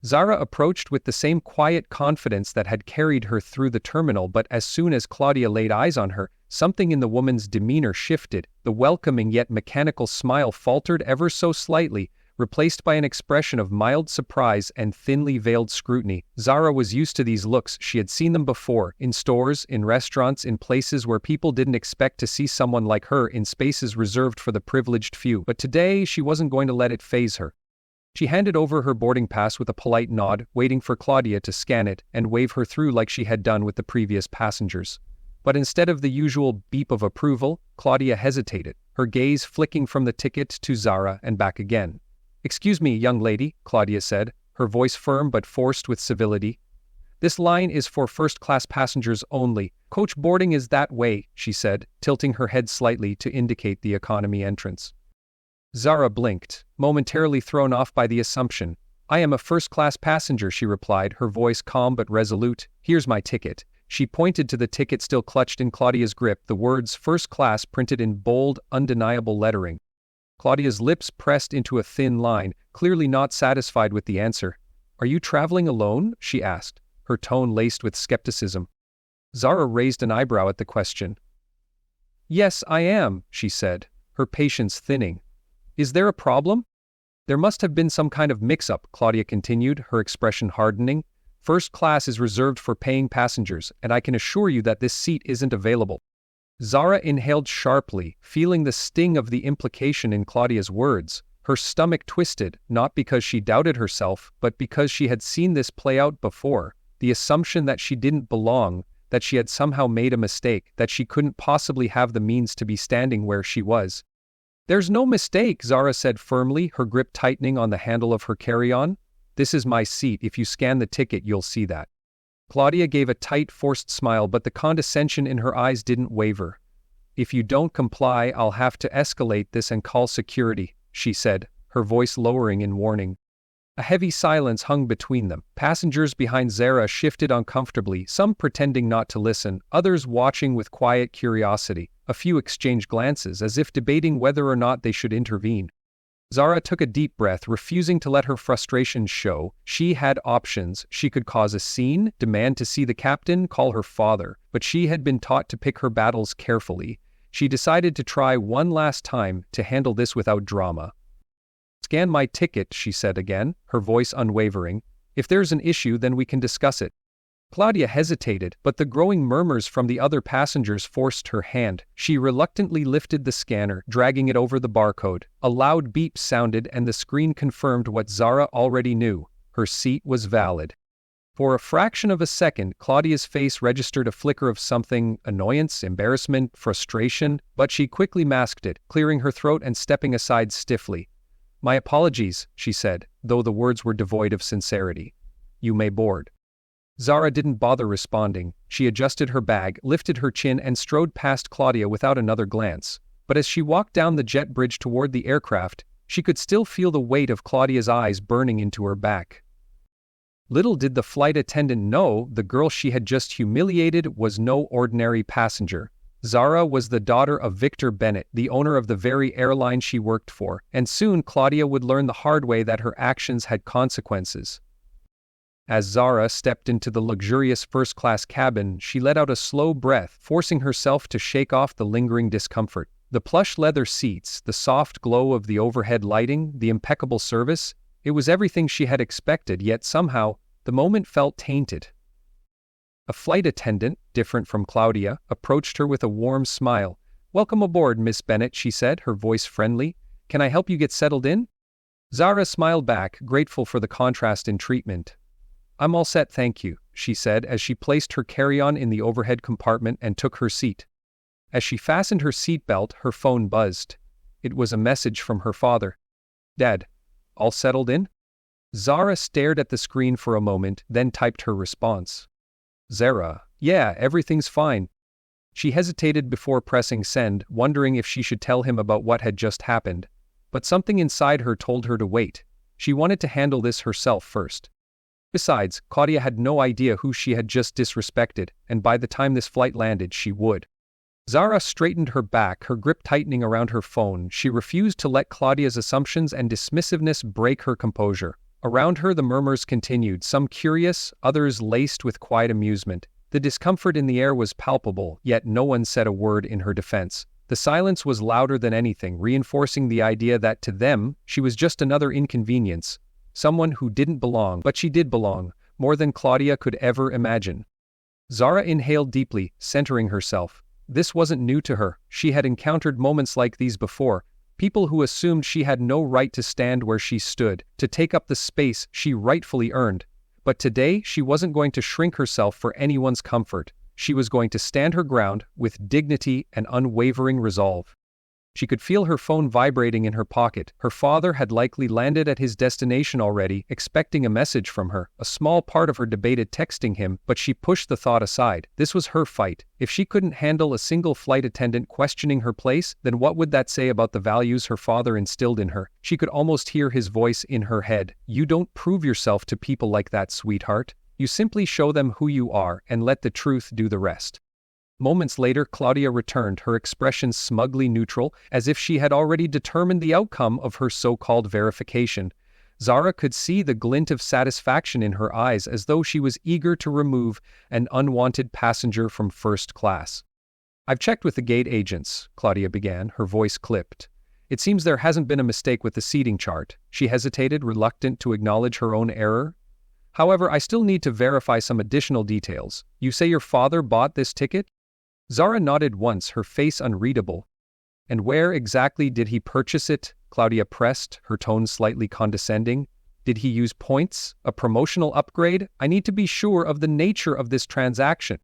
Zara approached with the same quiet confidence that had carried her through the terminal, but as soon as Claudia laid eyes on her, something in the woman's demeanor shifted. The welcoming yet mechanical smile faltered ever so slightly, replaced by an expression of mild surprise and thinly veiled scrutiny. Zara was used to these looks. She had seen them before, in stores, in restaurants, in places where people didn't expect to see someone like her, in spaces reserved for the privileged few. But today, she wasn't going to let it faze her. She handed over her boarding pass with a polite nod, waiting for Claudia to scan it and wave her through like she had done with the previous passengers. But instead of the usual beep of approval, Claudia hesitated, her gaze flicking from the ticket to Zara and back again. "Excuse me, young lady," Claudia said, her voice firm but forced with civility. "This line is for first-class passengers only. Coach boarding is that way," she said, tilting her head slightly to indicate the economy entrance. Zara blinked, momentarily thrown off by the assumption. "I am a first-class passenger," she replied, her voice calm but resolute. "Here's my ticket." She pointed to the ticket still clutched in Claudia's grip, the words "First Class" printed in bold, undeniable lettering. Claudia's lips pressed into a thin line, clearly not satisfied with the answer. "Are you traveling alone?" she asked, her tone laced with skepticism. Zara raised an eyebrow at the question. "Yes, I am," she said, her patience thinning. "Is there a problem?" "There must have been some kind of mix-up," Claudia continued, her expression hardening. "First class is reserved for paying passengers, and I can assure you that this seat isn't available." Zara inhaled sharply, feeling the sting of the implication in Claudia's words. Her stomach twisted, not because she doubted herself, but because she had seen this play out before. The assumption that she didn't belong, that she had somehow made a mistake, that she couldn't possibly have the means to be standing where she was. "There's no mistake," Zara said firmly, her grip tightening on the handle of her carry-on. "This is my seat. If you scan the ticket, you'll see that." Claudia gave a tight, forced smile, but the condescension in her eyes didn't waver. "If you don't comply, I'll have to escalate this and call security," she said, her voice lowering in warning. A heavy silence hung between them. Passengers behind Zara shifted uncomfortably, some pretending not to listen, others watching with quiet curiosity. A few exchanged glances, as if debating whether or not they should intervene. Zara took a deep breath, refusing to let her frustration show. She had options. She could cause a scene, demand to see the captain, call her father, but she had been taught to pick her battles carefully. She decided to try one last time to handle this without drama. "Scan my ticket," she said again, her voice unwavering. "If there's an issue, then we can discuss it." Claudia hesitated, but the growing murmurs from the other passengers forced her hand. She reluctantly lifted the scanner, dragging it over the barcode. A loud beep sounded and the screen confirmed what Zara already knew. Her seat was valid. For a fraction of a second, Claudia's face registered a flicker of something: annoyance, embarrassment, frustration, but she quickly masked it, clearing her throat and stepping aside stiffly. "My apologies," she said, though the words were devoid of sincerity. "You may board." Zara didn't bother responding. She adjusted her bag, lifted her chin and strode past Claudia without another glance. But as she walked down the jet bridge toward the aircraft, she could still feel the weight of Claudia's eyes burning into her back. Little did the flight attendant know, the girl she had just humiliated was no ordinary passenger. Zara was the daughter of Victor Bennett, the owner of the very airline she worked for, and soon Claudia would learn the hard way that her actions had consequences. As Zara stepped into the luxurious first-class cabin, she let out a slow breath, forcing herself to shake off the lingering discomfort. The plush leather seats, the soft glow of the overhead lighting, the impeccable service, it was everything she had expected, yet somehow, the moment felt tainted. A flight attendant, different from Claudia, approached her with a warm smile. "Welcome aboard, Miss Bennett," she said, her voice friendly. "Can I help you get settled in?" Zara smiled back, grateful for the contrast in treatment. "I'm all set, thank you," she said as she placed her carry-on in the overhead compartment and took her seat. As she fastened her seatbelt, her phone buzzed. It was a message from her father. "Dad, all settled in?" Zara stared at the screen for a moment, then typed her response. "Zara, yeah, everything's fine." She hesitated before pressing send, wondering if she should tell him about what had just happened. But something inside her told her to wait. She wanted to handle this herself first. Besides, Claudia had no idea who she had just disrespected, and by the time this flight landed, she would. Zara straightened her back, her grip tightening around her phone. She refused to let Claudia's assumptions and dismissiveness break her composure. Around her the murmurs continued, some curious, others laced with quiet amusement. The discomfort in the air was palpable, yet no one said a word in her defense. The silence was louder than anything, reinforcing the idea that to them, she was just another inconvenience. Someone who didn't belong, but she did belong, more than Claudia could ever imagine. Zara inhaled deeply, centering herself. This wasn't new to her. She had encountered moments like these before. People who assumed she had no right to stand where she stood, to take up the space she rightfully earned. But today, she wasn't going to shrink herself for anyone's comfort. She was going to stand her ground with dignity and unwavering resolve. She could feel her phone vibrating in her pocket. Her father had likely landed at his destination already, expecting a message from her. A small part of her debated texting him, but she pushed the thought aside. This was her fight. If she couldn't handle a single flight attendant questioning her place, then what would that say about the values her father instilled in her? She could almost hear his voice in her head. "You don't prove yourself to people like that, sweetheart. You simply show them who you are and let the truth do the rest." Moments later, Claudia returned, her expression smugly neutral, as if she had already determined the outcome of her so-called verification. Zara could see the glint of satisfaction in her eyes, as though she was eager to remove an unwanted passenger from first class. "I've checked with the gate agents," Claudia began, her voice clipped. "It seems there hasn't been a mistake with the seating chart." She hesitated, reluctant to acknowledge her own error. "However, I still need to verify some additional details. You say your father bought this ticket?" Zara nodded once, her face unreadable. "And where exactly did he purchase it?" Claudia pressed, her tone slightly condescending. "Did he use points? A promotional upgrade? I need to be sure of the nature of this transaction."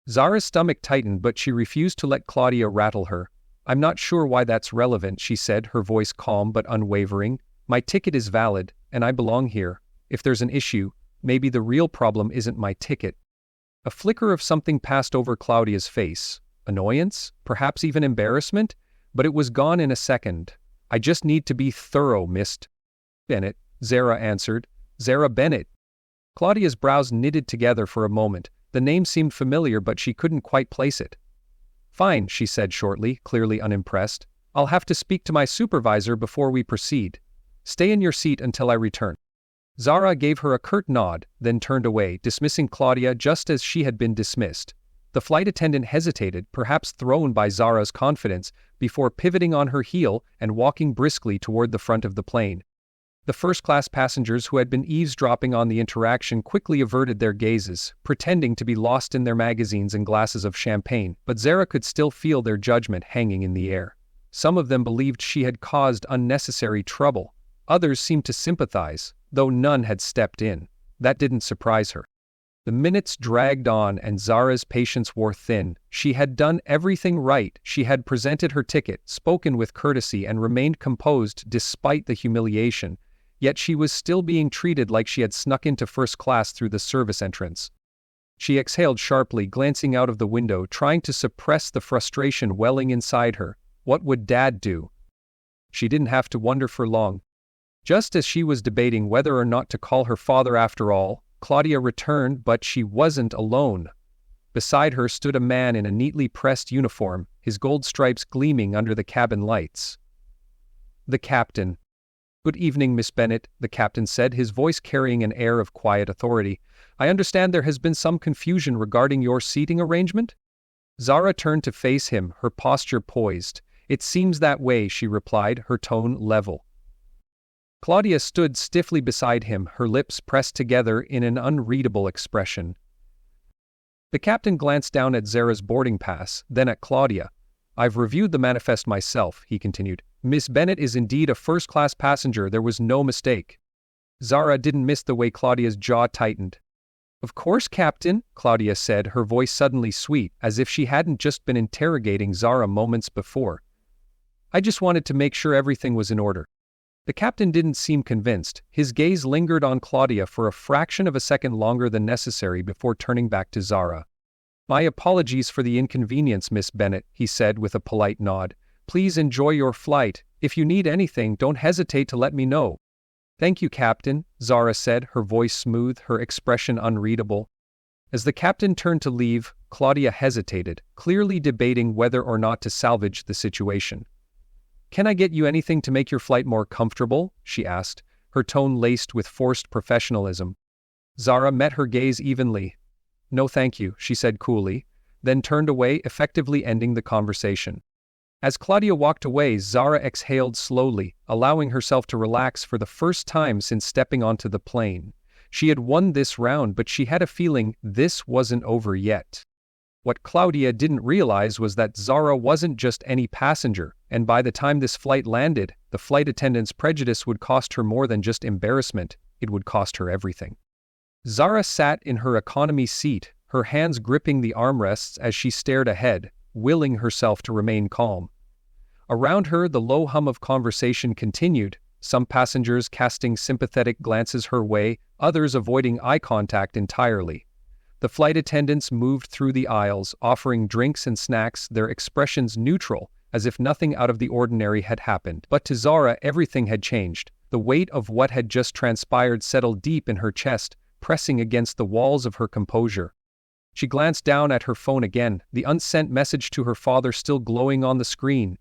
Zara's stomach tightened, but she refused to let Claudia rattle her. "I'm not sure why that's relevant," she said, her voice calm but unwavering. "My ticket is valid, and I belong here. If there's an issue, maybe the real problem isn't my ticket." A flicker of something passed over Claudia's face. Annoyance? Perhaps even embarrassment? But it was gone in a second. "I just need to be thorough, Miss Bennett," Zara answered. "Zara Bennett." Claudia's brows knitted together for a moment. The name seemed familiar, but she couldn't quite place it. "Fine," she said shortly, clearly unimpressed. "I'll have to speak to my supervisor before we proceed. Stay in your seat until I return." Zara gave her a curt nod, then turned away, dismissing Claudia just as she had been dismissed. The flight attendant hesitated, perhaps thrown by Zara's confidence, before pivoting on her heel and walking briskly toward the front of the plane. The first-class passengers who had been eavesdropping on the interaction quickly averted their gazes, pretending to be lost in their magazines and glasses of champagne, but Zara could still feel their judgment hanging in the air. Some of them believed she had caused unnecessary trouble. Others seemed to sympathize, though none had stepped in. That didn't surprise her. The minutes dragged on and Zara's patience wore thin. She had done everything right. She had presented her ticket, spoken with courtesy, and remained composed despite the humiliation. Yet she was still being treated like she had snuck into first class through the service entrance. She exhaled sharply, glancing out of the window, trying to suppress the frustration welling inside her. What would Dad do? She didn't have to wonder for long. Just as she was debating whether or not to call her father after all, Claudia returned, but she wasn't alone. Beside her stood a man in a neatly pressed uniform, his gold stripes gleaming under the cabin lights. The captain. "Good evening, Miss Bennett," the captain said, his voice carrying an air of quiet authority. "I understand there has been some confusion regarding your seating arrangement?" Zara turned to face him, her posture poised. "It seems that way," she replied, her tone level. Claudia stood stiffly beside him, her lips pressed together in an unreadable expression. The captain glanced down at Zara's boarding pass, then at Claudia. "I've reviewed the manifest myself," he continued. "Miss Bennett is indeed a first-class passenger. There was no mistake." Zara didn't miss the way Claudia's jaw tightened. "Of course, Captain," Claudia said, her voice suddenly sweet, as if she hadn't just been interrogating Zara moments before. "I just wanted to make sure everything was in order." The captain didn't seem convinced. His gaze lingered on Claudia for a fraction of a second longer than necessary before turning back to Zara. "My apologies for the inconvenience, Miss Bennett," he said with a polite nod. "Please enjoy your flight. If you need anything, don't hesitate to let me know." "Thank you, Captain," Zara said, her voice smooth, her expression unreadable. As the captain turned to leave, Claudia hesitated, clearly debating whether or not to salvage the situation. "Can I get you anything to make your flight more comfortable?" she asked. her tone laced with forced professionalism. Zara met her gaze evenly. "No thank you," she said coolly, then turned away, effectively ending the conversation. As Claudia walked away, Zara exhaled slowly, allowing herself to relax for the first time since stepping onto the plane. She had won this round, but she had a feeling this wasn't over yet. What Claudia didn't realize was that Zara wasn't just any passenger, and by the time this flight landed, the flight attendant's prejudice would cost her more than just embarrassment, it would cost her everything. Zara sat in her economy seat, her hands gripping the armrests as she stared ahead, willing herself to remain calm. Around her, the low hum of conversation continued, some passengers casting sympathetic glances her way, others avoiding eye contact entirely. The flight attendants moved through the aisles, offering drinks and snacks, their expressions neutral, as if nothing out of the ordinary had happened. But to Zara, everything had changed. The weight of what had just transpired settled deep in her chest, pressing against the walls of her composure. She glanced down at her phone again, the unsent message to her father still glowing on the screen.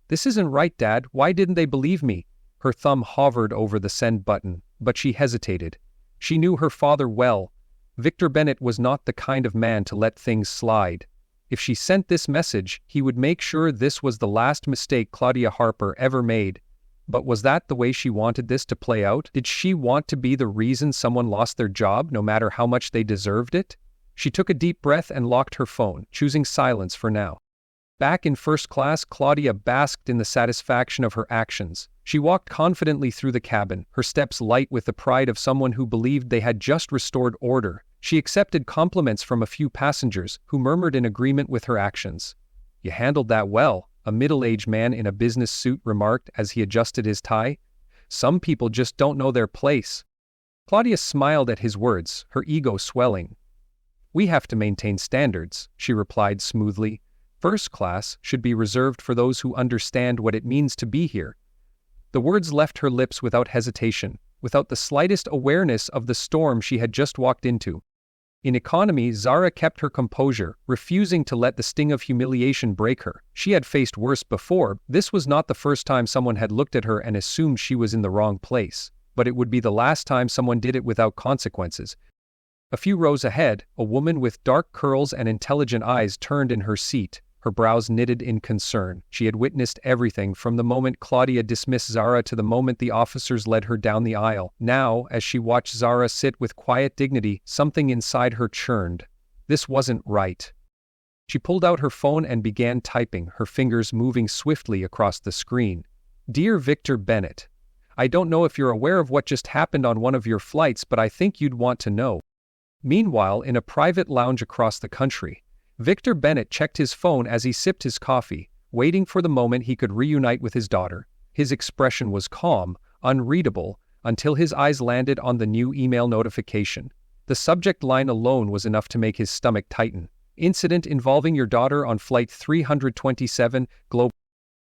"This isn't right, Dad. Why didn't they believe me?" Her thumb hovered over the send button, but she hesitated. She knew her father well. Victor Bennet was not the kind of man to let things slide. If she sent this message, he would make sure this was the last mistake Claudia Harper ever made. But was that the way she wanted this to play out? Did she want to be the reason someone lost their job, no matter how much they deserved it? She took a deep breath and locked her phone, choosing silence for now. Back in first class, Claudia basked in the satisfaction of her actions. She walked confidently through the cabin, her steps light with the pride of someone who believed they had just restored order. She accepted compliments from a few passengers, who murmured in agreement with her actions. "You handled that well," a middle-aged man in a business suit remarked as he adjusted his tie. "Some people just don't know their place." Claudia smiled at his words, her ego swelling. "We have to maintain standards," she replied smoothly. "First class should be reserved for those who understand what it means to be here." The words left her lips without hesitation, without the slightest awareness of the storm she had just walked into. In economy, Zara kept her composure, refusing to let the sting of humiliation break her. She had faced worse before. This was not the first time someone had looked at her and assumed she was in the wrong place, but it would be the last time someone did it without consequences. A few rows ahead, a woman with dark curls and intelligent eyes turned in her seat, her brows knitted in concern. She had witnessed everything from the moment Claudia dismissed Zara to the moment the officers led her down the aisle. Now, as she watched Zara sit with quiet dignity, something inside her churned. This wasn't right. She pulled out her phone and began typing, her fingers moving swiftly across the screen. "Dear Victor Bennet, I don't know if you're aware of what just happened on one of your flights, but I think you'd want to know." Meanwhile, in a private lounge across the country, Victor Bennet checked his phone as he sipped his coffee, waiting for the moment he could reunite with his daughter. His expression was calm, unreadable, until his eyes landed on the new email notification. The subject line alone was enough to make his stomach tighten. "Incident involving your daughter on flight 327, Globe."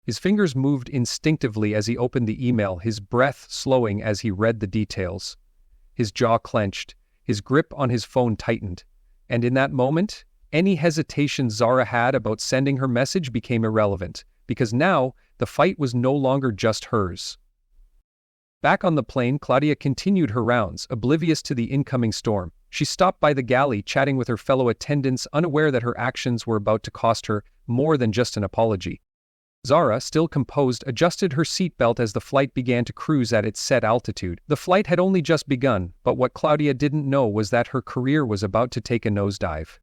His fingers moved instinctively as he opened the email, his breath slowing as he read the details. His jaw clenched, his grip on his phone tightened, and in that moment, any hesitation Zara had about sending her message became irrelevant, because now, the fight was no longer just hers. Back on the plane, Claudia continued her rounds, oblivious to the incoming storm. She stopped by the galley, chatting with her fellow attendants, unaware that her actions were about to cost her more than just an apology. Zara, still composed, adjusted her seatbelt as the flight began to cruise at its set altitude. The flight had only just begun, but what Claudia didn't know was that her career was about to take a nosedive.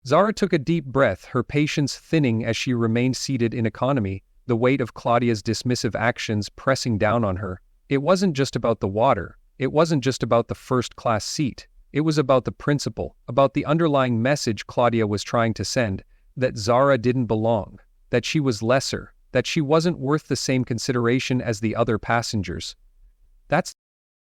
Zara took a deep breath, her patience thinning as she remained seated in economy, the weight of Claudia's dismissive actions pressing down on her. It wasn't just about the water, it wasn't just about the first-class seat, it was about the principle, about the underlying message Claudia was trying to send, that Zara didn't belong, that she was lesser, that she wasn't worth the same consideration as the other passengers.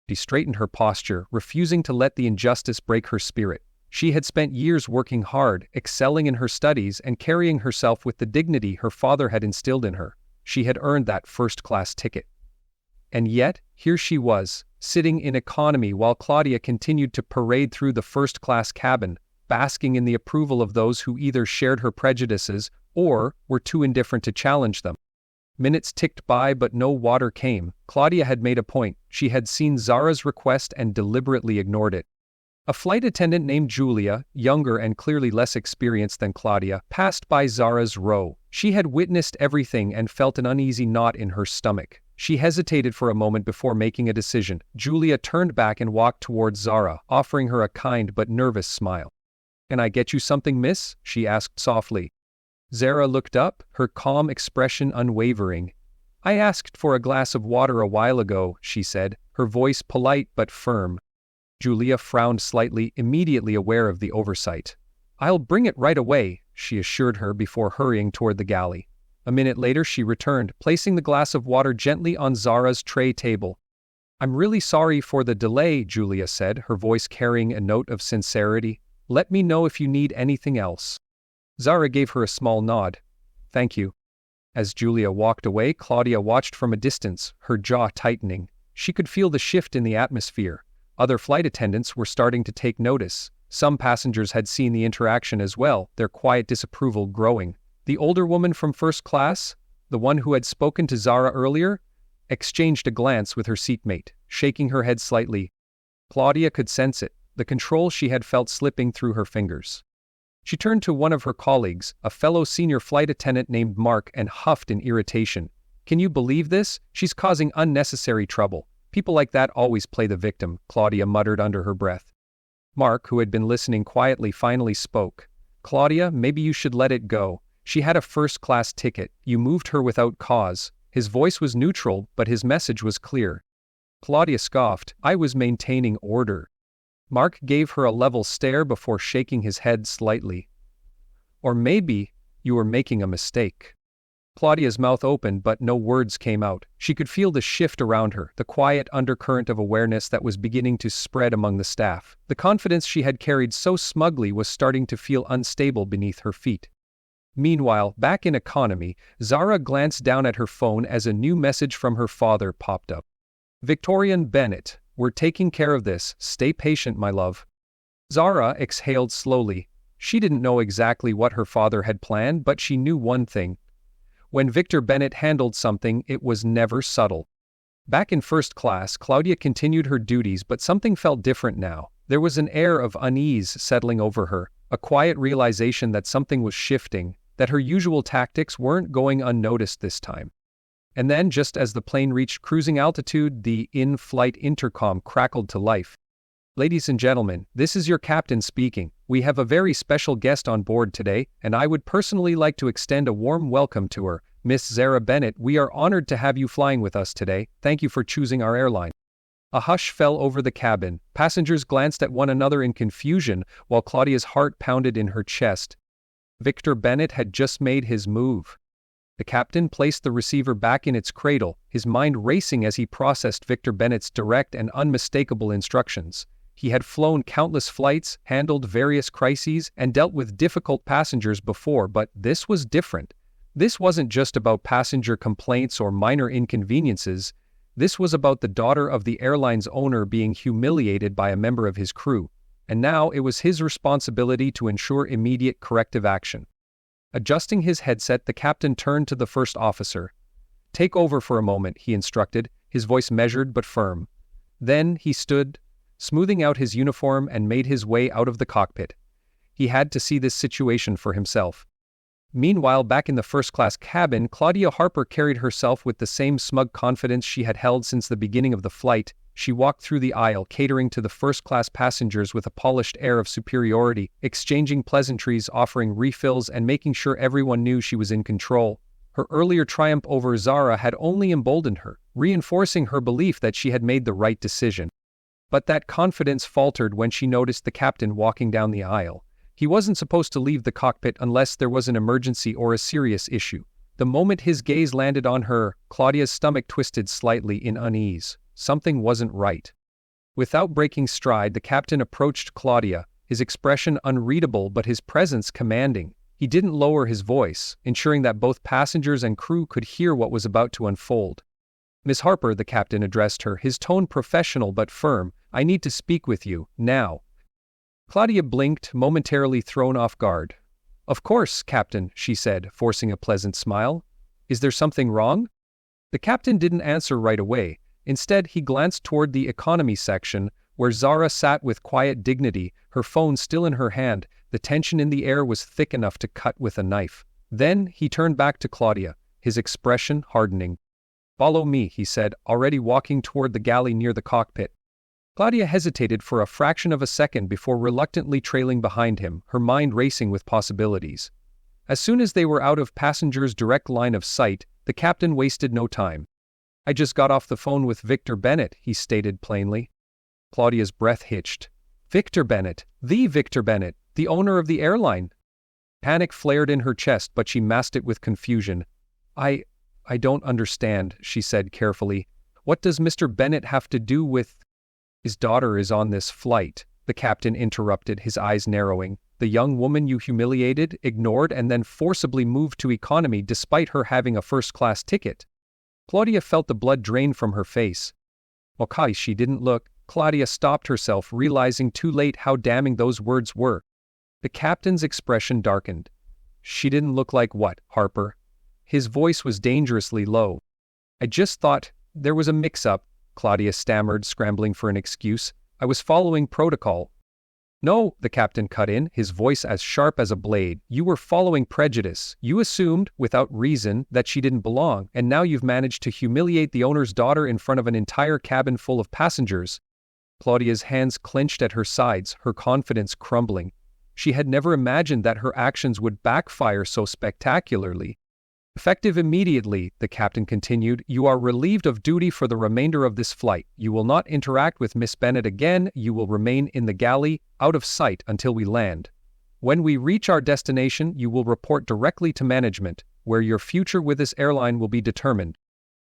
She straightened her posture, refusing to let the injustice break her spirit. She had spent years working hard, excelling in her studies and carrying herself with the dignity her father had instilled in her. She had earned that first-class ticket. And yet, here she was, sitting in economy while Claudia continued to parade through the first-class cabin, basking in the approval of those who either shared her prejudices or were too indifferent to challenge them. Minutes ticked by but no water came. Claudia had made a point. She had seen Zara's request and deliberately ignored it. A flight attendant named Julia, younger and clearly less experienced than Claudia, passed by Zara's row. She had witnessed everything and felt an uneasy knot in her stomach. She hesitated for a moment before making a decision. Julia turned back and walked towards Zara, offering her a kind but nervous smile. "Can I get you something, miss?" she asked softly. Zara looked up, her calm expression unwavering. "I asked for a glass of water a while ago," she said, her voice polite but firm. Julia frowned slightly, immediately aware of the oversight. "I'll bring it right away," she assured her before hurrying toward the galley. A minute later she returned, placing the glass of water gently on Zara's tray table. "I'm really sorry for the delay," Julia said, her voice carrying a note of sincerity. "Let me know if you need anything else." Zara gave her a small nod. "Thank you." As Julia walked away, Claudia watched from a distance, her jaw tightening. She could feel the shift in the atmosphere. Other flight attendants were starting to take notice. Some passengers had seen the interaction as well, their quiet disapproval growing. The older woman from first class, the one who had spoken to Zara earlier, exchanged a glance with her seatmate, shaking her head slightly. Claudia could sense it, the control she had felt slipping through her fingers. She turned to one of her colleagues, a fellow senior flight attendant named Mark, and huffed in irritation. "Can you believe this? She's causing unnecessary trouble. People like that always play the victim," Claudia muttered under her breath. Mark, who had been listening quietly, finally spoke. "Claudia, maybe you should let it go. She had a first-class ticket. You moved her without cause." His voice was neutral, but his message was clear. Claudia scoffed. "I was maintaining order." Mark gave her a level stare before shaking his head slightly. "Or maybe you were making a mistake." Claudia's mouth opened, but no words came out. She could feel the shift around her, the quiet undercurrent of awareness that was beginning to spread among the staff. The confidence she had carried so smugly was starting to feel unstable beneath her feet. Meanwhile, back in economy, Zara glanced down at her phone as a new message from her father popped up. "Victorian Bennett, we're taking care of this. Stay patient, my love." Zara exhaled slowly. She didn't know exactly what her father had planned, but she knew one thing. When Victor Bennett handled something, it was never subtle. Back in first class, Claudia continued her duties, but something felt different now. There was an air of unease settling over her, a quiet realization that something was shifting, that her usual tactics weren't going unnoticed this time. And then, just as the plane reached cruising altitude, the in-flight intercom crackled to life. "Ladies and gentlemen, this is your captain speaking. We have a very special guest on board today, and I would personally like to extend a warm welcome to her, Miss Zara Bennett. We are honored to have you flying with us today. Thank you for choosing our airline." A hush fell over the cabin. Passengers glanced at one another in confusion, while Claudia's heart pounded in her chest. Victor Bennett had just made his move. The captain placed the receiver back in its cradle, his mind racing as he processed Victor Bennett's direct and unmistakable instructions. He had flown countless flights, handled various crises, and dealt with difficult passengers before, but this was different. This wasn't just about passenger complaints or minor inconveniences. This was about the daughter of the airline's owner being humiliated by a member of his crew, and now it was his responsibility to ensure immediate corrective action. Adjusting his headset, the captain turned to the first officer. "Take over for a moment," he instructed, his voice measured but firm. Then he stood, smoothing out his uniform, and made his way out of the cockpit. He had to see this situation for himself. Meanwhile, back in the first-class cabin, Claudia Harper carried herself with the same smug confidence she had held since the beginning of the flight. She walked through the aisle, catering to the first-class passengers with a polished air of superiority, exchanging pleasantries, offering refills, and making sure everyone knew she was in control. Her earlier triumph over Zara had only emboldened her, reinforcing her belief that she had made the right decision. But that confidence faltered when she noticed the captain walking down the aisle. He wasn't supposed to leave the cockpit unless there was an emergency or a serious issue. The moment his gaze landed on her, Claudia's stomach twisted slightly in unease. Something wasn't right. Without breaking stride, the captain approached Claudia, his expression unreadable but his presence commanding. He didn't lower his voice, ensuring that both passengers and crew could hear what was about to unfold. "Miss Harper," the captain addressed her, his tone professional but firm, "I need to speak with you, now." Claudia blinked, momentarily thrown off guard. "Of course, Captain," she said, forcing a pleasant smile. Is there something wrong? The captain didn't answer right away. Instead, he glanced toward the economy section, where Zara sat with quiet dignity, her phone still in her hand. The tension in the air was thick enough to cut with a knife. Then, he turned back to Claudia, his expression hardening. "Follow me," he said, already walking toward the galley near the cockpit. Claudia hesitated for a fraction of a second before reluctantly trailing behind him, her mind racing with possibilities. As soon as they were out of passengers' direct line of sight, the captain wasted no time. "I just got off the phone with Victor Bennett," he stated plainly. Claudia's breath hitched. Victor Bennett, the owner of the airline. Panic flared in her chest, but she masked it with confusion. I don't understand," she said carefully. "What does Mr. Bennett have to do with—" "His daughter is on this flight," the captain interrupted, his eyes narrowing. "The young woman you humiliated, ignored, and then forcibly moved to economy despite her having a first-class ticket." Claudia felt the blood drain from her face. Okay, she didn't look. Claudia stopped herself, realizing too late how damning those words were. The captain's expression darkened. "She didn't look like what, Harper?" His voice was dangerously low. "I just thought there was a mix-up," Claudia stammered, scrambling for an excuse. "I was following protocol." "No," the captain cut in, his voice as sharp as a blade. "You were following prejudice. You assumed, without reason, that she didn't belong, and now you've managed to humiliate the owner's daughter in front of an entire cabin full of passengers." Claudia's hands clenched at her sides, her confidence crumbling. She had never imagined that her actions would backfire so spectacularly. "Effective immediately," the captain continued, "you are relieved of duty for the remainder of this flight. You will not interact with Miss Bennett again. You will remain in the galley, out of sight until we land. When we reach our destination, you will report directly to management, where your future with this airline will be determined."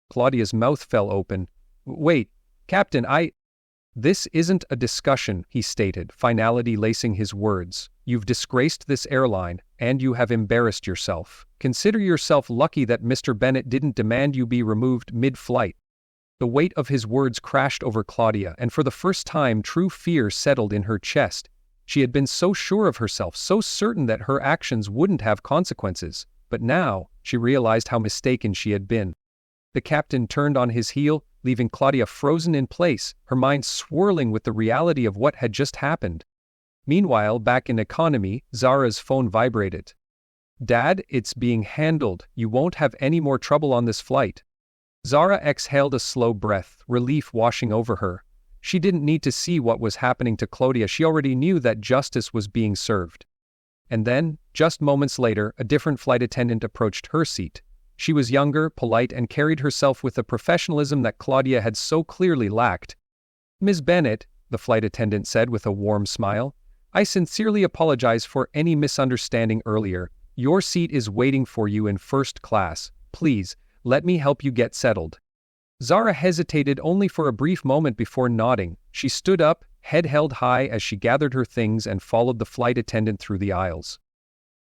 Claudia's mouth fell open. "Wait, Captain, This isn't a discussion," he stated, finality lacing his words. "You've disgraced this airline, and you have embarrassed yourself. Consider yourself lucky that Mr. Bennett didn't demand you be removed mid-flight." The weight of his words crashed over Claudia, and for the first time true fear settled in her chest. She had been so sure of herself, so certain that her actions wouldn't have consequences, but now, she realized how mistaken she had been. The captain turned on his heel, leaving Claudia frozen in place, her mind swirling with the reality of what had just happened. Meanwhile, back in economy, Zara's phone vibrated. "Dad, it's being handled. You won't have any more trouble on this flight." Zara exhaled a slow breath, relief washing over her. She didn't need to see what was happening to Claudia. She already knew that justice was being served. And then, just moments later, a different flight attendant approached her seat. She was younger, polite, and carried herself with the professionalism that Claudia had so clearly lacked. "Ms. Bennett," the flight attendant said with a warm smile, "I sincerely apologize for any misunderstanding earlier. Your seat is waiting for you in first class. Please, let me help you get settled." Zara hesitated only for a brief moment before nodding. She stood up, head held high as she gathered her things and followed the flight attendant through the aisles.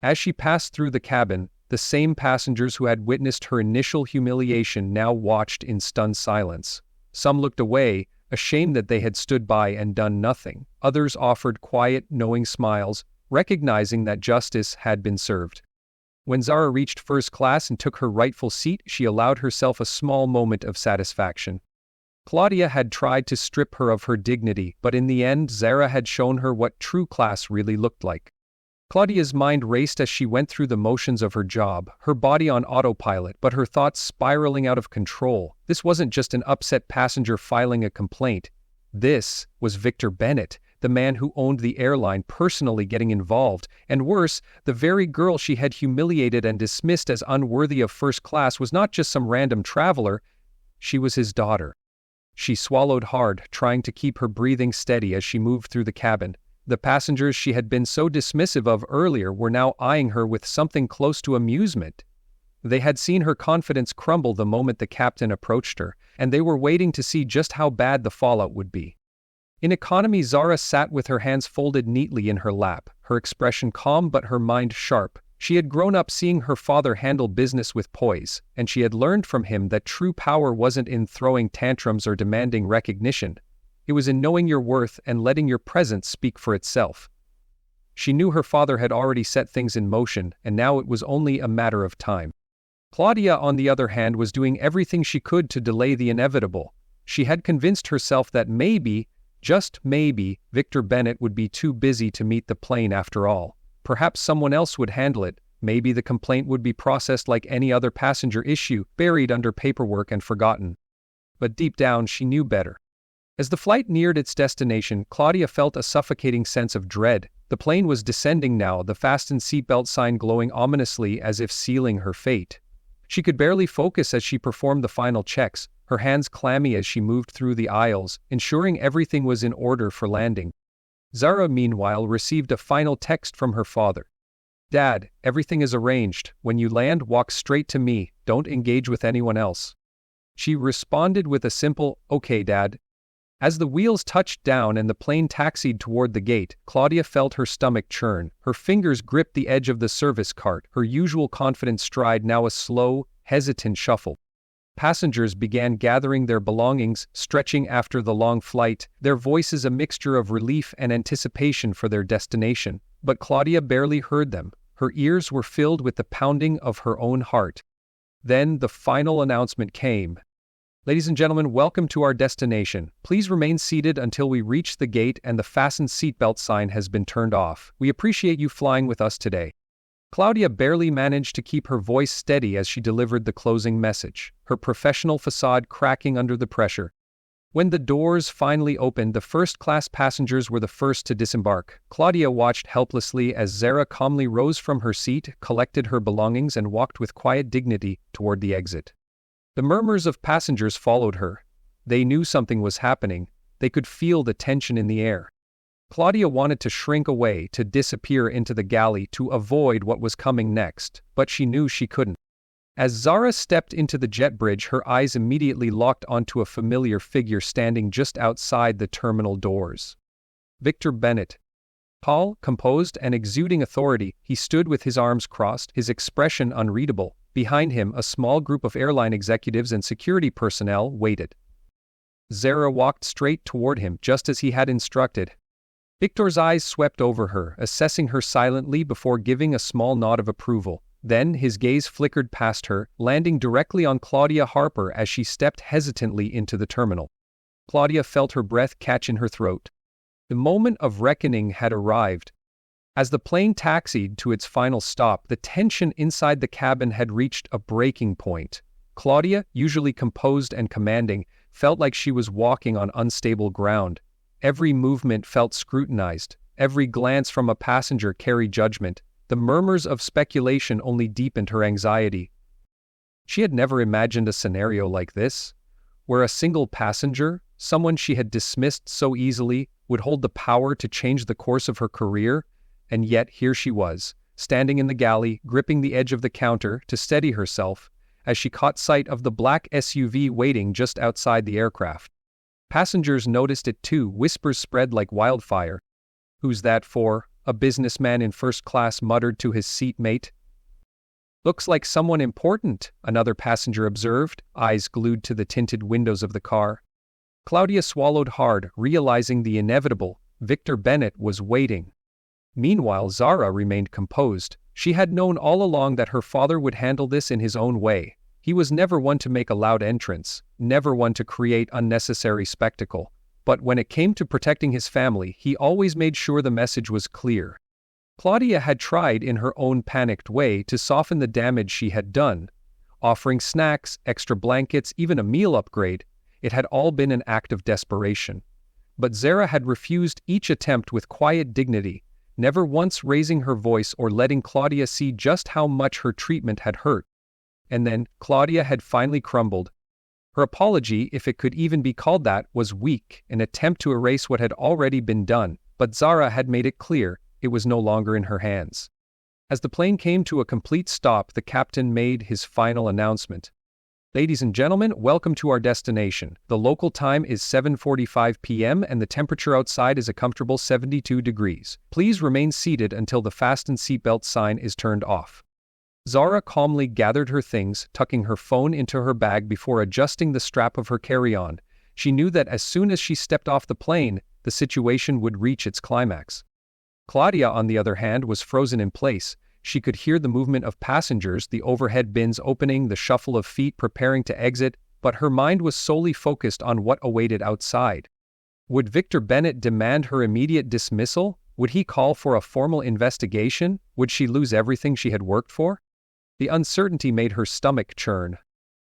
As she passed through the cabin, the same passengers who had witnessed her initial humiliation now watched in stunned silence. Some looked away, ashamed that they had stood by and done nothing. Others offered quiet, knowing smiles, recognizing that justice had been served. When Zara reached first class and took her rightful seat, she allowed herself a small moment of satisfaction. Claudia had tried to strip her of her dignity, but in the end Zara had shown her what true class really looked like. Claudia's mind raced as she went through the motions of her job, her body on autopilot, but her thoughts spiraling out of control. This wasn't just an upset passenger filing a complaint. This was Victor Bennett, the man who owned the airline, personally getting involved, and worse, the very girl she had humiliated and dismissed as unworthy of first class was not just some random traveler, she was his daughter. She swallowed hard, trying to keep her breathing steady as she moved through the cabin. The passengers she had been so dismissive of earlier were now eyeing her with something close to amusement. They had seen her confidence crumble the moment the captain approached her, and they were waiting to see just how bad the fallout would be. In economy, Zara sat with her hands folded neatly in her lap, her expression calm but her mind sharp. She had grown up seeing her father handle business with poise, and she had learned from him that true power wasn't in throwing tantrums or demanding recognition. It was in knowing your worth and letting your presence speak for itself. She knew her father had already set things in motion, and now it was only a matter of time. Claudia, on the other hand, was doing everything she could to delay the inevitable. She had convinced herself that maybe, just maybe, Victor Bennet would be too busy to meet the plane after all. Perhaps someone else would handle it. Maybe the complaint would be processed like any other passenger issue, buried under paperwork and forgotten. But deep down, she knew better. As the flight neared its destination, Claudia felt a suffocating sense of dread. The plane was descending now, the fasten seatbelt sign glowing ominously as if sealing her fate. She could barely focus as she performed the final checks, her hands clammy as she moved through the aisles, ensuring everything was in order for landing. Zara, meanwhile, received a final text from her father. "Dad, everything is arranged. When you land, walk straight to me. Don't engage with anyone else." She responded with a simple, "Okay, Dad." As the wheels touched down and the plane taxied toward the gate, Claudia felt her stomach churn. Her fingers gripped the edge of the service cart, her usual confident stride now a slow, hesitant shuffle. Passengers began gathering their belongings, stretching after the long flight, their voices a mixture of relief and anticipation for their destination. But Claudia barely heard them. Her ears were filled with the pounding of her own heart. Then the final announcement came. "Ladies and gentlemen, welcome to our destination. Please remain seated until we reach the gate and the fasten seatbelt sign has been turned off. We appreciate you flying with us today." Claudia barely managed to keep her voice steady as she delivered the closing message, her professional facade cracking under the pressure. When the doors finally opened, the first-class passengers were the first to disembark. Claudia watched helplessly as Zara calmly rose from her seat, collected her belongings and walked with quiet dignity toward the exit. The murmurs of passengers followed her. They knew something was happening. They could feel the tension in the air. Claudia wanted to shrink away, to disappear into the galley, to avoid what was coming next, but she knew she couldn't. As Zara stepped into the jet bridge, her eyes immediately locked onto a familiar figure standing just outside the terminal doors. Victor Bennet. Tall, composed, and exuding authority, he stood with his arms crossed, his expression unreadable. Behind him, a small group of airline executives and security personnel waited. Zara walked straight toward him, just as he had instructed. Victor's eyes swept over her, assessing her silently before giving a small nod of approval. Then his gaze flickered past her, landing directly on Claudia Harper as she stepped hesitantly into the terminal. Claudia felt her breath catch in her throat. The moment of reckoning had arrived. As the plane taxied to its final stop, the tension inside the cabin had reached a breaking point. Claudia, usually composed and commanding, felt like she was walking on unstable ground. Every movement felt scrutinized. Every glance from a passenger carried judgment. The murmurs of speculation only deepened her anxiety. She had never imagined a scenario like this, where a single passenger, someone she had dismissed so easily, would hold the power to change the course of her career. And yet here she was, standing in the galley, gripping the edge of the counter to steady herself, as she caught sight of the black SUV waiting just outside the aircraft. Passengers noticed it too, whispers spread like wildfire. "Who's that for?" a businessman in first class muttered to his seatmate. "Looks like someone important," another passenger observed, eyes glued to the tinted windows of the car. Claudia swallowed hard, realizing the inevitable. Victor Bennet was waiting. Meanwhile, Zara remained composed. She had known all along that her father would handle this in his own way. He was never one to make a loud entrance, never one to create unnecessary spectacle. But when it came to protecting his family, he always made sure the message was clear. Claudia had tried in her own panicked way to soften the damage she had done. Offering snacks, extra blankets, even a meal upgrade, it had all been an act of desperation. But Zara had refused each attempt with quiet dignity, never once raising her voice or letting Claudia see just how much her treatment had hurt. And then, Claudia had finally crumbled. Her apology, if it could even be called that, was weak, an attempt to erase what had already been done, but Zara had made it clear it was no longer in her hands. As the plane came to a complete stop, the captain made his final announcement. "Ladies and gentlemen, welcome to our destination. The local time is 7:45 p.m. and the temperature outside is a comfortable 72 degrees. Please remain seated until the fasten seatbelt sign is turned off." Zara calmly gathered her things, tucking her phone into her bag before adjusting the strap of her carry-on. She knew that as soon as she stepped off the plane, the situation would reach its climax. Claudia, on the other hand, was frozen in place. She could hear the movement of passengers, the overhead bins opening, the shuffle of feet preparing to exit, but her mind was solely focused on what awaited outside. Would Victor Bennet demand her immediate dismissal? Would he call for a formal investigation? Would she lose everything she had worked for? The uncertainty made her stomach churn.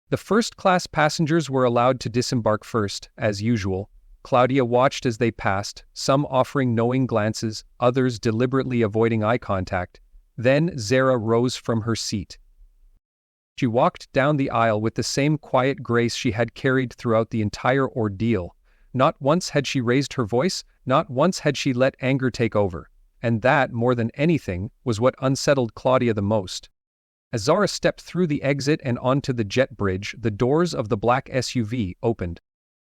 The first-class passengers were allowed to disembark first, as usual. Claudia watched as they passed, some offering knowing glances, others deliberately avoiding eye contact. Then Zara rose from her seat. She walked down the aisle with the same quiet grace she had carried throughout the entire ordeal. Not once had she raised her voice, not once had she let anger take over. And that, more than anything, was what unsettled Claudia the most. As Zara stepped through the exit and onto the jet bridge, the doors of the black SUV opened.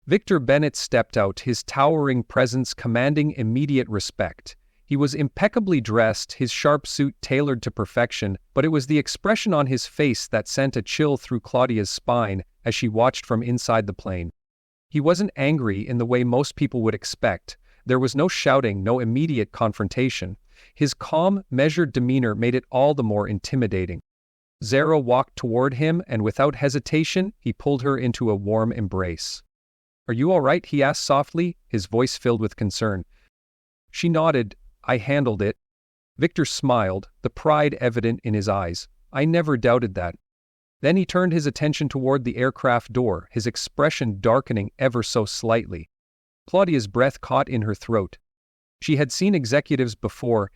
Victor Bennet stepped out, his towering presence commanding immediate respect. He was impeccably dressed, his sharp suit tailored to perfection, but it was the expression on his face that sent a chill through Claudia's spine as she watched from inside the plane. He wasn't angry in the way most people would expect. There was no shouting, no immediate confrontation. His calm, measured demeanor made it all the more intimidating. Zara walked toward him, and without hesitation, he pulled her into a warm embrace. "Are you all right?" he asked softly, his voice filled with concern. She nodded. "I handled it." Victor smiled, the pride evident in his eyes. "I never doubted that." Then he turned his attention toward the aircraft door, his expression darkening ever so slightly. Claudia's breath caught in her throat. She had seen executives before,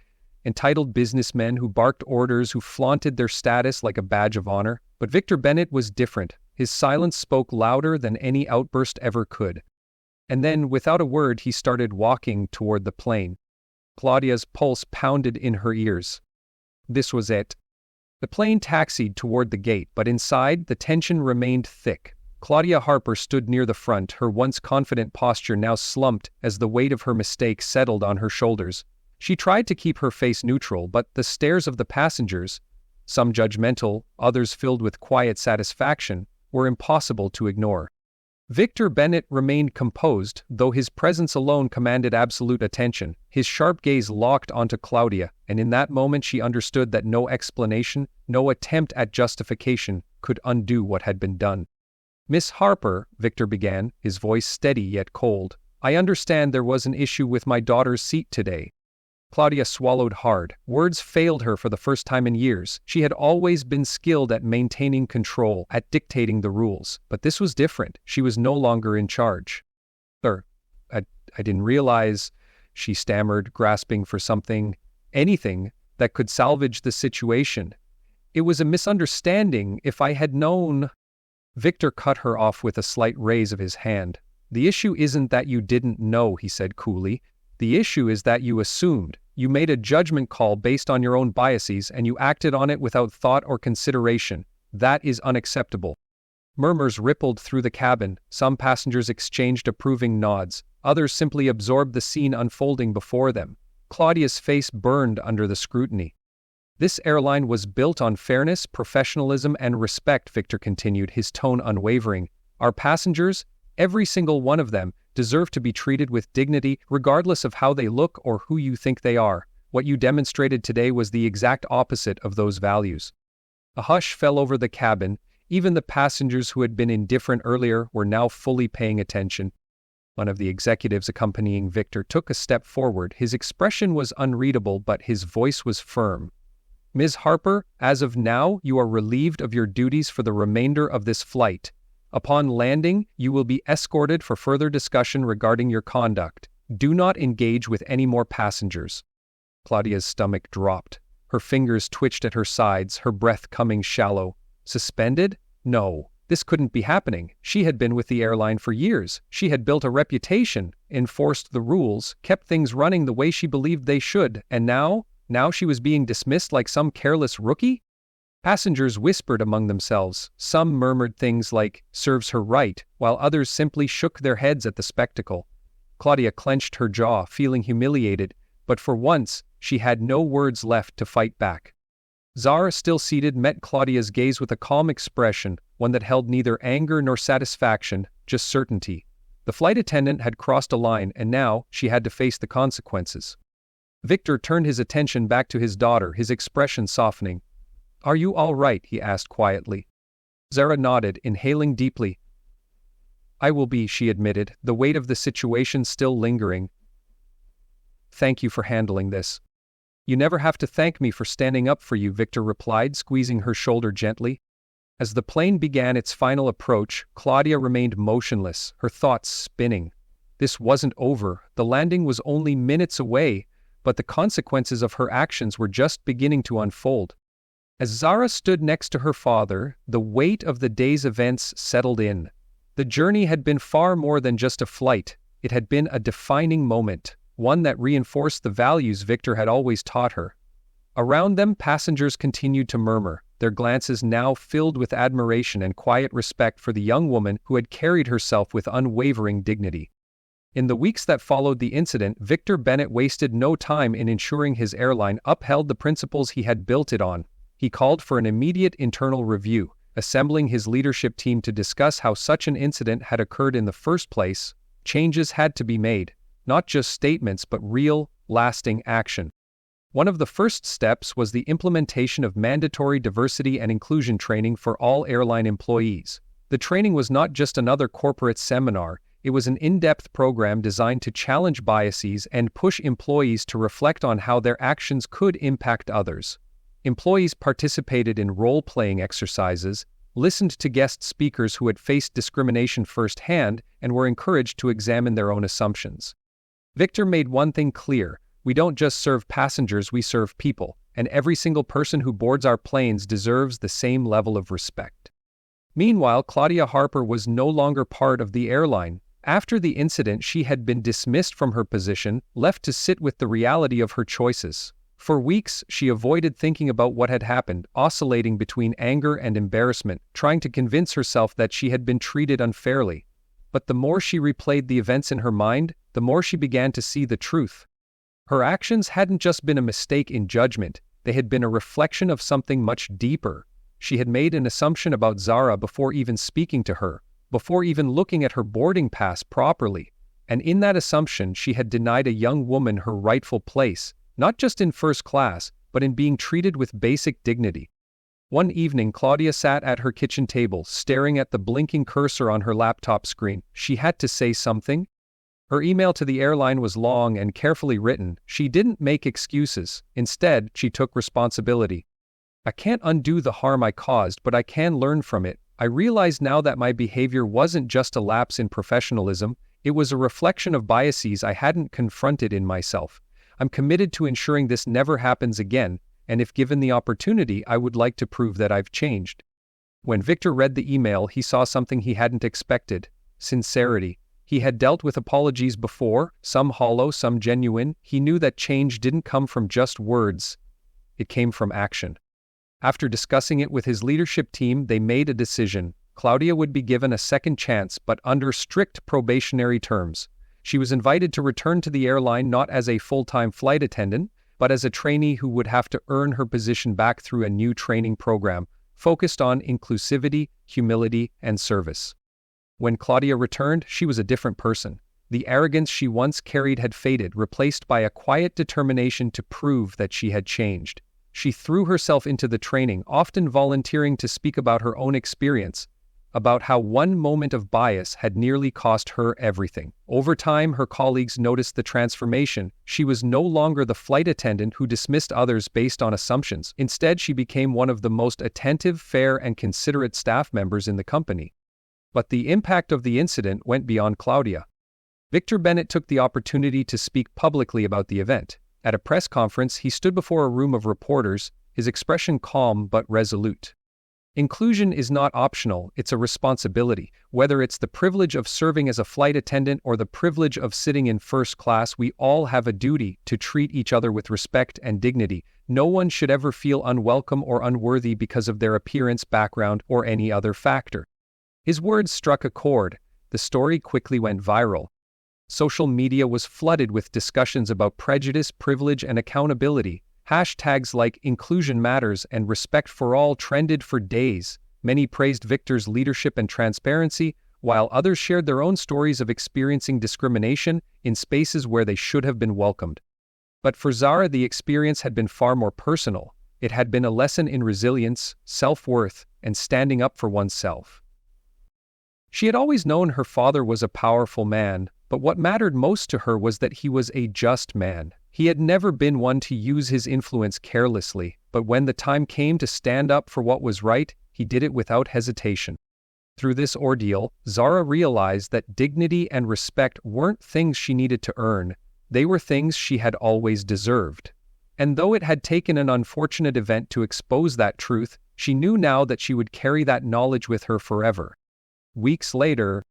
entitled businessmen who barked orders, who flaunted their status like a badge of honor, but Victor Bennet was different. His silence spoke louder than any outburst ever could. And then, without a word, he started walking toward the plane. Claudia's pulse pounded in her ears. This was it. The plane taxied toward the gate, but inside, the tension remained thick. Claudia Harper stood near the front, her once confident posture now slumped as the weight of her mistake settled on her shoulders. She tried to keep her face neutral, but the stares of the passengers, some judgmental, others filled with quiet satisfaction, were impossible to ignore. Victor Bennet remained composed, though his presence alone commanded absolute attention. His sharp gaze locked onto Claudia, and in that moment she understood that no explanation, no attempt at justification, could undo what had been done. "Miss Harper," Victor began, his voice steady yet cold, "I understand there was an issue with my daughter's seat today." Claudia swallowed hard. Words failed her for the first time in years. She had always been skilled at maintaining control, at dictating the rules. But this was different. She was no longer in charge. I didn't realize," she stammered, grasping for anything that could salvage the situation. "It was a misunderstanding. If I had known—" Victor cut her off with a slight raise of his hand. "The issue isn't that you didn't know," he said coolly. "The issue is that you assumed. You made a judgment call based on your own biases, and you acted on it without thought or consideration. That is unacceptable." Murmurs rippled through the cabin. Some passengers exchanged approving nods. Others simply absorbed the scene unfolding before them. Claudia's face burned under the scrutiny. "This airline was built on fairness, professionalism, and respect," Victor continued, his tone unwavering. "Our passengers, every single one of them, deserve to be treated with dignity, regardless of how they look or who you think they are. What you demonstrated today was the exact opposite of those values." A hush fell over the cabin. Even the passengers who had been indifferent earlier were now fully paying attention. One of the executives accompanying Victor took a step forward. His expression was unreadable, but his voice was firm. "Ms. Harper, as of now, you are relieved of your duties for the remainder of this flight. Upon landing, you will be escorted for further discussion regarding your conduct. Do not engage with any more passengers." Claudia's stomach dropped. Her fingers twitched at her sides, her breath coming shallow. Suspended? No, this couldn't be happening. She had been with the airline for years. She had built a reputation, enforced the rules, kept things running the way she believed they should, and now she was being dismissed like some careless rookie? Passengers whispered among themselves. Some murmured things like, "serves her right," while others simply shook their heads at the spectacle. Claudia clenched her jaw, feeling humiliated, but for once, she had no words left to fight back. Zara, still seated, met Claudia's gaze with a calm expression, one that held neither anger nor satisfaction, just certainty. The flight attendant had crossed a line, and now she had to face the consequences. Victor turned his attention back to his daughter, his expression softening. "Are you all right?" he asked quietly. Zara nodded, inhaling deeply. "I will be," she admitted, the weight of the situation still lingering. "Thank you for handling this." "You never have to thank me for standing up for you," Victor replied, squeezing her shoulder gently. As the plane began its final approach, Claudia remained motionless, her thoughts spinning. This wasn't over, the landing was only minutes away, but the consequences of her actions were just beginning to unfold. As Zara stood next to her father, the weight of the day's events settled in. The journey had been far more than just a flight, it had been a defining moment, one that reinforced the values Victor had always taught her. Around them, passengers continued to murmur, their glances now filled with admiration and quiet respect for the young woman who had carried herself with unwavering dignity. In the weeks that followed the incident, Victor Bennett wasted no time in ensuring his airline upheld the principles he had built it on. He called for an immediate internal review, assembling his leadership team to discuss how such an incident had occurred in the first place. Changes had to be made, not just statements but real, lasting action. One of the first steps was the implementation of mandatory diversity and inclusion training for all airline employees. The training was not just another corporate seminar, it was an in-depth program designed to challenge biases and push employees to reflect on how their actions could impact others. Employees participated in role-playing exercises, listened to guest speakers who had faced discrimination firsthand, and were encouraged to examine their own assumptions. Victor made one thing clear: we don't just serve passengers, we serve people, and every single person who boards our planes deserves the same level of respect. Meanwhile, Claudia Harper was no longer part of the airline. After the incident, she had been dismissed from her position, left to sit with the reality of her choices. For weeks, she avoided thinking about what had happened, oscillating between anger and embarrassment, trying to convince herself that she had been treated unfairly. But the more she replayed the events in her mind, the more she began to see the truth. Her actions hadn't just been a mistake in judgment, they had been a reflection of something much deeper. She had made an assumption about Zara before even speaking to her, before even looking at her boarding pass properly. And in that assumption, she had denied a young woman her rightful place, not just in first class, but in being treated with basic dignity. One evening, Claudia sat at her kitchen table, staring at the blinking cursor on her laptop screen. She had to say something. Her email to the airline was long and carefully written. She didn't make excuses. Instead, she took responsibility. "I can't undo the harm I caused, but I can learn from it. I realize now that my behavior wasn't just a lapse in professionalism, it was a reflection of biases I hadn't confronted in myself. I'm committed to ensuring this never happens again, and if given the opportunity, I would like to prove that I've changed." When Victor read the email, he saw something he hadn't expected: sincerity. He had dealt with apologies before, some hollow, some genuine. He knew that change didn't come from just words. It came from action. After discussing it with his leadership team, they made a decision. Claudia would be given a second chance, but under strict probationary terms. She was invited to return to the airline not as a full-time flight attendant, but as a trainee who would have to earn her position back through a new training program, focused on inclusivity, humility, and service. When Claudia returned, she was a different person. The arrogance she once carried had faded, replaced by a quiet determination to prove that she had changed. She threw herself into the training, often volunteering to speak about her own experience, about how one moment of bias had nearly cost her everything. Over time, her colleagues noticed the transformation. She was no longer the flight attendant who dismissed others based on assumptions. Instead, she became one of the most attentive, fair, and considerate staff members in the company. But the impact of the incident went beyond Claudia. Victor Bennett took the opportunity to speak publicly about the event. At a press conference, he stood before a room of reporters, his expression calm but resolute. Inclusion is not optional, it's a responsibility. Whether it's the privilege of serving as a flight attendant or the privilege of sitting in first class, we all have a duty to treat each other with respect and dignity. No one should ever feel unwelcome or unworthy because of their appearance, background, or any other factor. His words struck a chord. The story quickly went viral. Social media was flooded with discussions about prejudice, privilege, and accountability. Hashtags like inclusion matters and respect for all trended for days. Many praised Victor's leadership and transparency, while others shared their own stories of experiencing discrimination in spaces where they should have been welcomed. But for Zara, the experience had been far more personal. It had been a lesson in resilience, self-worth, and standing up for oneself. She had always known her father was a powerful man, but what mattered most to her was that he was a just man. He had never been one to use his influence carelessly, but when the time came to stand up for what was right, he did it without hesitation. Through this ordeal, Zara realized that dignity and respect weren't things she needed to earn, they were things she had always deserved. And though it had taken an unfortunate event to expose that truth, she knew now that she would carry that knowledge with her forever. Weeks later,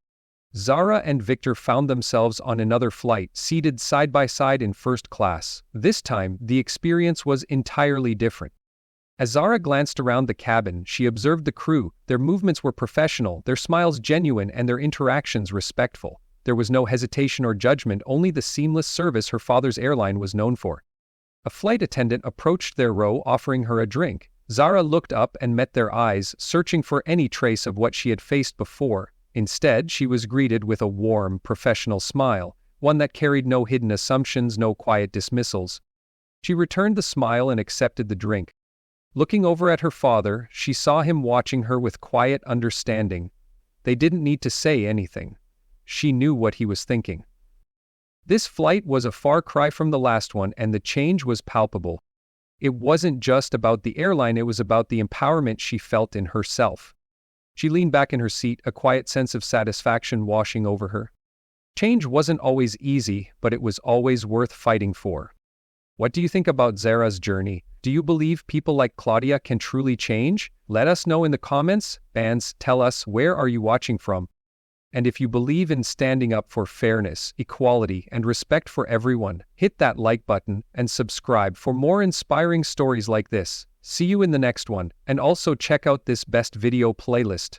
Zara and Victor found themselves on another flight, seated side by side in first class. This time, the experience was entirely different. As Zara glanced around the cabin, she observed the crew. Their movements were professional, their smiles genuine, and their interactions respectful. There was no hesitation or judgment, only the seamless service her father's airline was known for. A flight attendant approached their row, offering her a drink. Zara looked up and met their eyes, searching for any trace of what she had faced before. Instead, she was greeted with a warm, professional smile, one that carried no hidden assumptions, no quiet dismissals. She returned the smile and accepted the drink. Looking over at her father, she saw him watching her with quiet understanding. They didn't need to say anything. She knew what he was thinking. This flight was a far cry from the last one, and the change was palpable. It wasn't just about the airline, it was about the empowerment she felt in herself. She leaned back in her seat, a quiet sense of satisfaction washing over her. Change wasn't always easy, but it was always worth fighting for. What do you think about Zara's journey? Do you believe people like Claudia can truly change? Let us know in the comments. Fans, tell us, where are you watching from? And if you believe in standing up for fairness, equality, and respect for everyone, hit that like button and subscribe for more inspiring stories like this. See you in the next one, and also check out this best video playlist.